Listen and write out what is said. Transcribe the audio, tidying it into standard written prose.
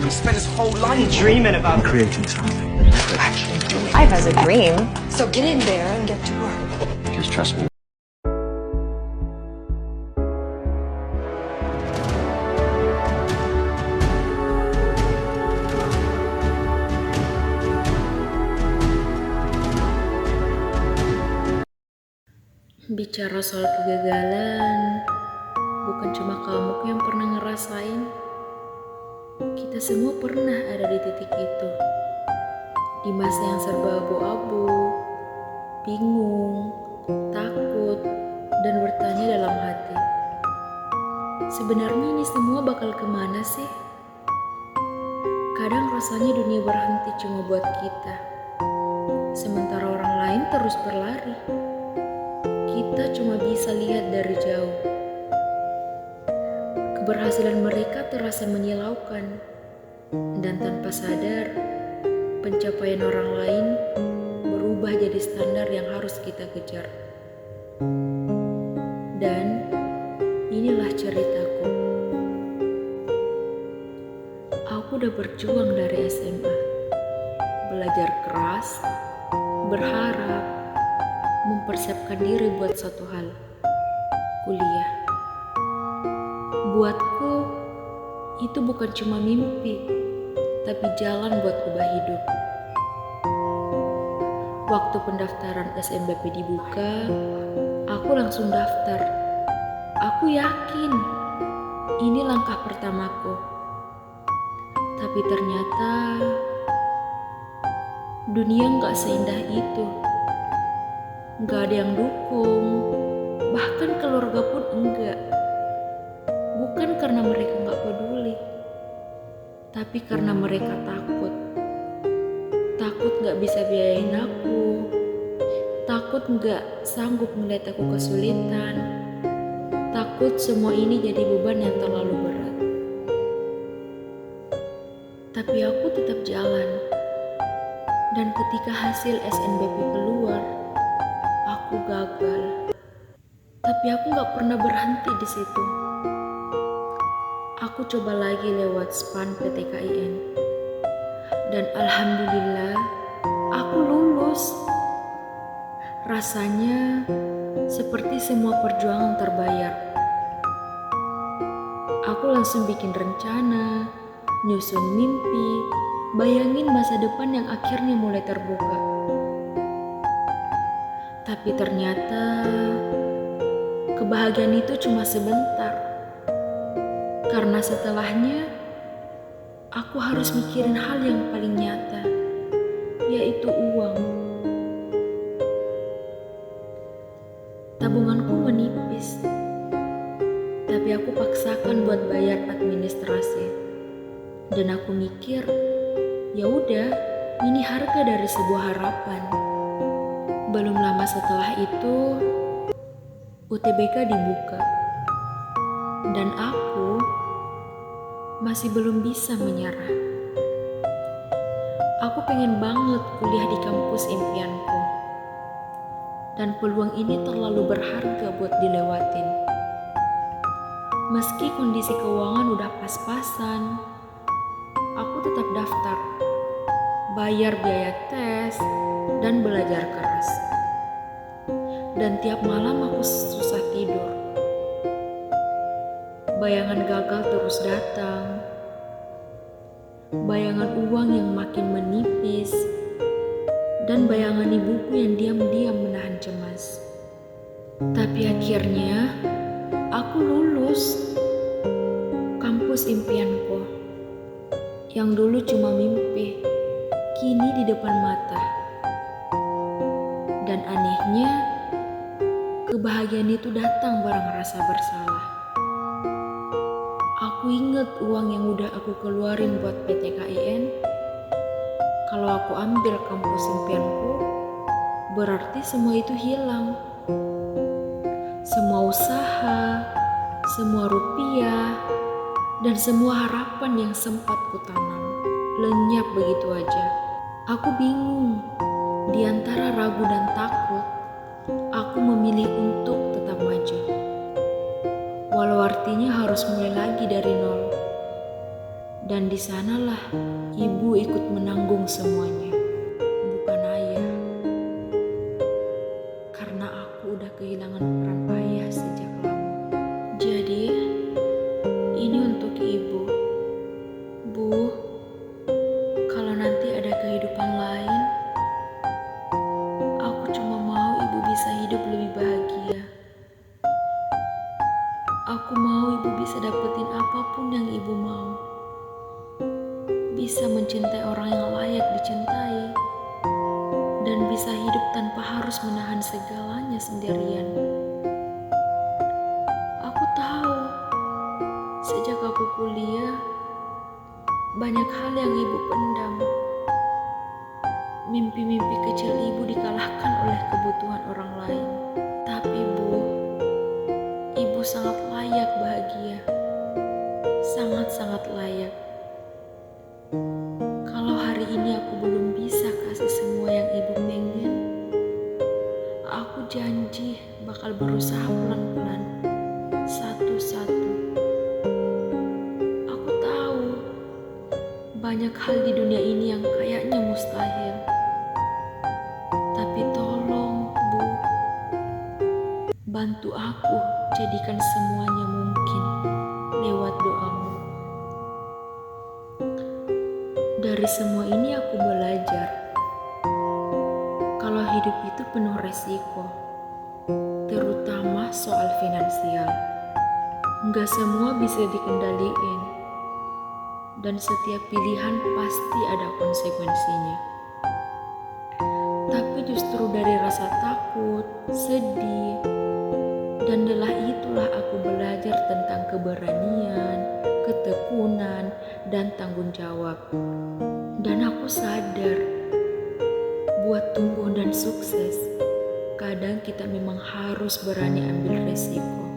He spent his whole life dreaming about creating something that never actually doing. Life has a dream. So get in there and get to work. Just trust me. Bicara soal kegagalan, bukan cuma kamu yang pernah ngerasain. Kita semua pernah ada di titik itu. Di masa yang serba abu-abu, bingung, takut, dan bertanya dalam hati. Sebenarnya ini semua bakal kemana sih? Kadang rasanya dunia berhenti cuma buat kita. Sementara orang lain terus berlari. Kita cuma bisa lihat dari jauh. Keberhasilan mereka terasa menyilaukan, dan tanpa sadar, pencapaian orang lain berubah jadi standar yang harus kita kejar. Dan inilah ceritaku. Aku udah berjuang dari SMA, belajar keras, berharap, mempersiapkan diri buat satu hal, kuliah. Buatku, itu bukan cuma mimpi, tapi jalan buat ubah hidup. Waktu pendaftaran SNBP dibuka, aku langsung daftar. Aku yakin ini langkah pertamaku. Tapi ternyata dunia gak seindah itu. Gak ada yang dukung, bahkan keluarga pun enggak. Bukan karena mereka gak peduli, tapi karena mereka takut. Takut gak bisa biayain aku, takut gak sanggup melihat aku kesulitan, takut semua ini jadi beban yang terlalu berat. Tapi aku tetap jalan, dan ketika hasil SNBP keluar, aku gagal. Tapi aku gak pernah berhenti di situ. Aku coba lagi lewat SPAN PTKIN. Dan alhamdulillah, aku lulus. Rasanya seperti semua perjuangan terbayar. Aku langsung bikin rencana, nyusun mimpi, bayangin masa depan yang akhirnya mulai terbuka. Tapi ternyata kebahagiaan itu cuma sebentar. Karena setelahnya aku harus mikirin hal yang paling nyata, yaitu uang. Tabunganku menipis, tapi aku paksakan buat bayar administrasi. Dan aku mikir, ya udah, ini harga dari sebuah harapan. Belum lama setelah itu, UTBK dibuka. Dan aku masih belum bisa menyerah. Aku pengen banget kuliah di kampus impianku. Dan peluang ini terlalu berharga buat dilewatin. Meski kondisi keuangan udah pas-pasan, aku tetap daftar, bayar biaya tes, dan belajar keras. Dan tiap malam aku susah tidur. Bayangan gagal terus datang. Bayangan uang yang makin menipis. Dan bayangan ibuku yang diam-diam menahan cemas. Tapi akhirnya aku lulus. Kampus impianku. Yang dulu cuma mimpi, kini di depan mata. Dan anehnya, kebahagiaan itu datang bareng rasa bersalah. Aku inget uang yang udah aku keluarin buat PTKIN. Kalau aku ambil kampus impianku, berarti semua itu hilang. Semua usaha, semua rupiah, dan semua harapan yang sempat kutanam lenyap begitu aja. Aku bingung. Di antara ragu dan takut, aku memilih untuk tetap maju. Walau artinya harus mulai lagi dari nol. Dan di sanalah ibu ikut menanggung semuanya, bukan ayah. Karena aku udah kehilangan peran ayah sejak lama. Jadi, ini untuk ibu. Bu, kalau nanti ada kehidupan lain, aku cuma mau ibu bisa hidup lebih bahagia. Aku mau ibu bisa dapetin apapun yang ibu mau. Bisa mencintai orang yang layak dicintai. Dan bisa hidup tanpa harus menahan segalanya sendirian. Aku tahu, sejak aku kuliah, banyak hal yang ibu pendam. Mimpi-mimpi kecil ibu dikalahkan oleh kebutuhan orang lain. Tapi Bu, ibu sangat layak bahagia. Sangat-sangat layak. Kalau hari ini aku belum bisa kasih semua yang ibu pengen, aku janji bakal berusaha pelan-pelan, satu-satu. Aku tahu banyak hal di dunia ini yang kayaknya mustahil. Tapi tolong, Bu, bantu aku jadikan semuanya mungkin lewat doamu. Dari semua ini aku belajar kalau hidup itu penuh resiko, terutama soal finansial. Nggak semua bisa dikendaliin, dan setiap pilihan pasti ada konsekuensinya. Tapi justru dari rasa takut, sedih, dan lelah itulah aku belajar tentang keberanian, ketekunan, dan tanggung jawab. Dan aku sadar, buat tumbuh dan sukses, kadang kita memang harus berani ambil resiko.